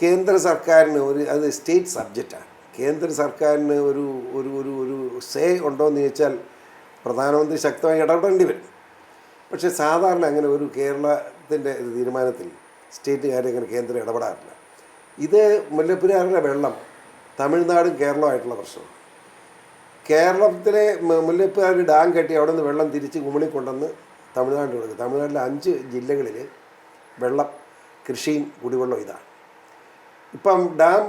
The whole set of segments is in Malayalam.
കേന്ദ്ര സർക്കാരിന് അത് സ്റ്റേറ്റ് സബ്ജക്റ്റാണ്. കേന്ദ്ര സർക്കാരിന് ഒരു ഒരു ഒരു ഒരു സേ ഉണ്ടോ എന്ന് ചോദിച്ചാൽ പ്രധാനമന്ത്രി ശക്തമായി ഇടപെടേണ്ടി വരും. പക്ഷേ സാധാരണ അങ്ങനെ ഒരു കേരളത്തിൻ്റെ തീരുമാനത്തിൽ സ്റ്റേറ്റുകാരെ അങ്ങനെ കേന്ദ്രം ഇടപെടാറില്ല. ഇത് മുല്ലപ്പെരിയാറിൻ്റെ വെള്ളം തമിഴ്നാടും കേരളമായിട്ടുള്ള പ്രശ്നമാണ്. കേരളത്തിലെ മുല്ലപ്പെരിയാർ ഡാം കെട്ടി അവിടെ നിന്ന് വെള്ളം തിരിച്ച് കുമിളി കൊണ്ടുവന്ന് തമിഴ്നാട്ടിൽ കൊടുക്കും. തമിഴ്നാട്ടിലെ 5 ജില്ലകളിൽ വെള്ളം, കൃഷിയും കുടിവെള്ളവും ഇതാണ്. ഇപ്പം ഡാം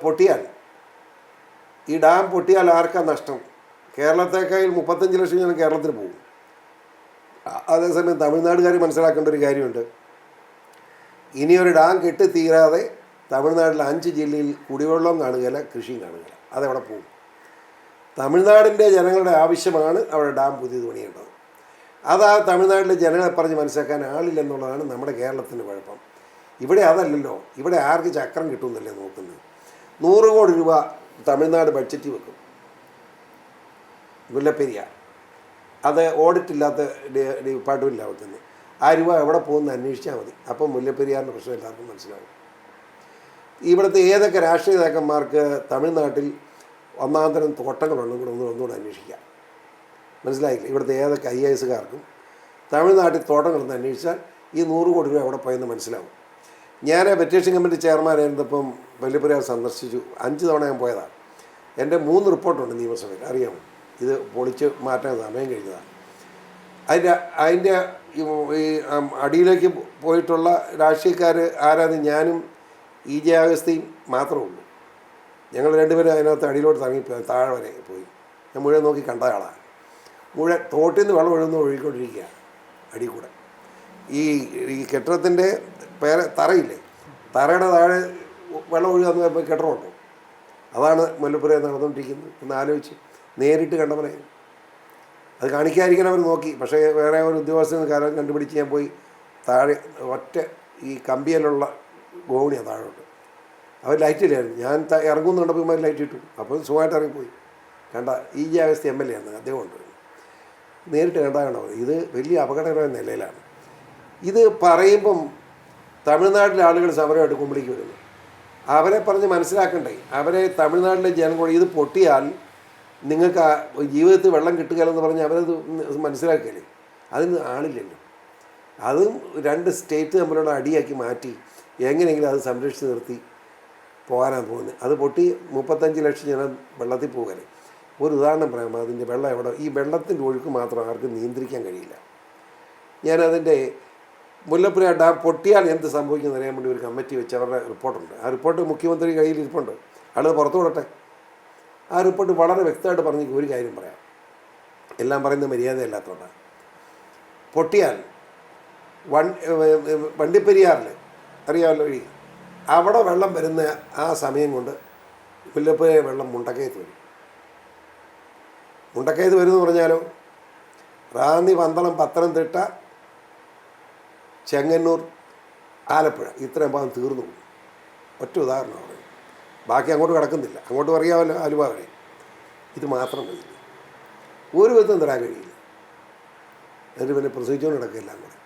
പൊട്ടിയാൽ, ഈ ഡാം പൊട്ടിയാൽ ആർക്കാണ് നഷ്ടം? കേരളത്തേക്കാൾ 35 ലക്ഷം ജനം കേരളത്തിന് പോകും. അതേസമയം തമിഴ്നാടുകാർ മനസ്സിലാക്കേണ്ട ഒരു കാര്യമുണ്ട്. ഇനിയൊരു ഡാം കെട്ടിത്തീരാതെ തമിഴ്നാട്ടിലെ 5 ജില്ലയിൽ കുടിവെള്ളവും കാണുകയില്ല, കൃഷിയും കാണുകയില്ല. അതെവിടെ പോകും? തമിഴ്നാടിൻ്റെ ജനങ്ങളുടെ ആവശ്യമാണ് അവിടെ ഡാം പുതിയത് പണിയേണ്ടത്. അത് തമിഴ്നാട്ടിലെ ജനങ്ങളെ പറഞ്ഞ് മനസ്സിലാക്കാൻ ആളില്ലെന്നുള്ളതാണ് നമ്മുടെ കേരളത്തിൻ്റെ കുഴപ്പം. ഇവിടെ അതല്ലല്ലോ. ഇവിടെ ആർക്ക് ചക്രം കിട്ടുമെന്നല്ലേ നോക്കുന്നത്. 100 കോടി രൂപ തമിഴ്നാട് ബഡ്ജറ്റ് വെക്കും മുല്ലപ്പെരിയാർ. അത് ഓഡിറ്റില്ലാത്ത ഡിപ്പാർട്ട്മെൻറ്റില്ല വെക്കുന്നത്. ആ രൂപ എവിടെ പോകുമെന്ന് അന്വേഷിച്ചാൽ മതി. അപ്പം മുല്ലപ്പെരിയാറിൻ്റെ പ്രശ്നം എല്ലാവർക്കും മനസ്സിലാവും. ഇവിടുത്തെ ഏതൊക്കെ രാഷ്ട്രീയ നേതാക്കന്മാർക്ക് തമിഴ്നാട്ടിൽ ഒന്നാന്തരം തോട്ടങ്ങളുണ്ടെങ്കിൽ കൂടെ ഒന്നുകൂടെ അന്വേഷിക്കാം. മനസ്സിലായില്ല? ഇവിടുത്തെ ഏതൊക്കെ IASകാർക്കും തമിഴ്നാട്ടിൽ തോട്ടങ്ങളൊന്ന് അന്വേഷിച്ചാൽ ഈ 100 കോടി രൂപ എവിടെ പോയെന്ന് മനസ്സിലാവും. ഞാൻ പെറ്റീഷൻ കമ്മിറ്റി ചെയർമാനായിരുന്നപ്പം മുല്ലപ്പെരിയാർ സന്ദർശിച്ചു. 5 തവണ ഞാൻ പോയതാണ്. എൻ്റെ 3 റിപ്പോർട്ടുണ്ട് നിയമസഭയിൽ, അറിയാമോ? ഇത് പൊളിച്ച് മാറ്റാൻ സമയം കഴിഞ്ഞതാണ്. അതിൻ്റെ ഈ അടിയിലേക്ക് പോയിട്ടുള്ള രാഷ്ട്രീയക്കാർ ആരാന്ന് ഞാനും EJ അഗസ്തിയും മാത്രമേ ഉള്ളൂ. ഞങ്ങൾ രണ്ടുപേരും അതിനകത്ത് അടിയിലോട്ട് തങ്ങിപ്പോയി, താഴെ വരെ പോയി. ഞാൻ മുഴുവൻ നോക്കി കണ്ട ആളാണ്. മുഴുവൻ തോട്ടിൽ നിന്ന് വെള്ളം ഒഴുകിക്കൊണ്ടിരിക്കുകയാണ് അടിയിൽ കൂടെ. ഈ കെട്ടിടത്തിൻ്റെ തറയില്ലേ, തറയുടെ താഴെ വെള്ളം ഒഴുകാന്ന് പറയുമ്പോൾ കെട്ടിടമുണ്ടോ? അതാണ് മുല്ലപ്പെരിയാർ നടന്നുകൊണ്ടിരിക്കുന്നത് എന്ന് ആലോചിച്ച് നേരിട്ട് കണ്ടവനെ. അത് കാണിക്കാതിരിക്കാൻ അവർ നോക്കി. പക്ഷേ വേറെ ഒരു ഉദ്യോഗസ്ഥന് കാലം കണ്ടുപിടിച്ച് ഞാൻ പോയി താഴെ ഒറ്റ ഈ കമ്പിയിലുള്ള ഗോവണിയാണ് താഴോട്ട്. അവർ ലൈറ്റ് ഇല്ലായിരുന്നു. ഞാൻ ഇറങ്ങുന്നുണ്ടപ്പോൾ ലൈറ്റ് ഇട്ടു. അപ്പോൾ സുഖമായിട്ട് ഇറങ്ങിപ്പോയി. കണ്ട EJ അഗസ്തി MLA ആണ്, അദ്ദേഹം ഉണ്ട്. നേരിട്ട് കണ്ടാണോ? ഇത് വലിയ അപകടകരമായ നിലയിലാണ്. ഇത് പറയുമ്പം തമിഴ്നാട്ടിലെ ആളുകൾ സമരമായിട്ട് കുമ്പിളിക്ക് വരുന്നു. അവരെ പറഞ്ഞ് മനസ്സിലാക്കണ്ടേ? അവരെ തമിഴ്നാട്ടിലെ ജനങ്ങൾ ഇത് പൊട്ടിയാൽ നിങ്ങൾക്ക് ജീവിതത്തിൽ വെള്ളം കിട്ടുകയെന്ന് പറഞ്ഞ് അവരത് മനസ്സിലാക്കിയല്ലേ? അതിന് ആളില്ലല്ലോ. അതും 2 സ്റ്റേറ്റ് തമ്മിലുള്ള അടിയാക്കി മാറ്റി എങ്ങനെയെങ്കിലും അത് സംരക്ഷിച്ച് നിർത്തി പോകാനാണ് പോകുന്നത്. അത് പൊട്ടി 35 ലക്ഷം ജനം വെള്ളത്തിൽ പോകലേ. ഒരു ഉദാഹരണം പറയാം. അതിൻ്റെ വെള്ളം എവിടെ, ഈ വെള്ളത്തിൻ്റെ ഒഴുക്ക് മാത്രം ആർക്കും നിയന്ത്രിക്കാൻ കഴിയില്ല. ഞാനതിൻ്റെ മുല്ലപ്പെരിയാർ ഡാം പൊട്ടിയാൽ എന്ത് സംഭവിക്കുമെന്ന് അറിയാൻ വേണ്ടി ഒരു കമ്മിറ്റി വെച്ച് അവരുടെ റിപ്പോർട്ടുണ്ട്. ആ റിപ്പോർട്ട് മുഖ്യമന്ത്രി കയ്യിൽ ഇരിപ്പുണ്ട്. ആളത് പുറത്തു വിടട്ടെ. ആ റിപ്പോർട്ട് വളരെ വ്യക്തമായിട്ട് പറഞ്ഞ് ഒരു കാര്യം പറയാം. എല്ലാം പറയുന്ന മര്യാദയല്ലാത്തതുകൊണ്ടാണ്. പൊട്ടിയാൽ വണ്ടിപ്പെരിയാറിൽ അറിയാമല്ലോ വഴി, അവിടെ വെള്ളം വരുന്ന ആ സമയം കൊണ്ട് മുല്ലപ്പെരിയാർ വെള്ളം മുണ്ടക്കയത്ത് വരും. മുണ്ടക്കയത്ത് വരുമെന്ന് പറഞ്ഞാലോ, റാന്നി, പന്തളം, പത്തനംതിട്ട, ചെങ്ങന്നൂർ, ആലപ്പുഴ ഇത്രയും ഭാഗം തീർന്നു പോകും. ഒറ്റ ഉദാഹരണമാണ്. ബാക്കി അങ്ങോട്ട് കിടക്കുന്നില്ല. അങ്ങോട്ട് അറിയാമല്ലോ, ആലുവ വരെ. ഇത് മാത്രം മതി. ഒരു വിധം തരാൻ കഴിയില്ല. എന്നിട്ട് പിന്നെ പ്രസവിച്ചുകൊണ്ട് കിടക്കില്ല അങ്ങോട്ട്.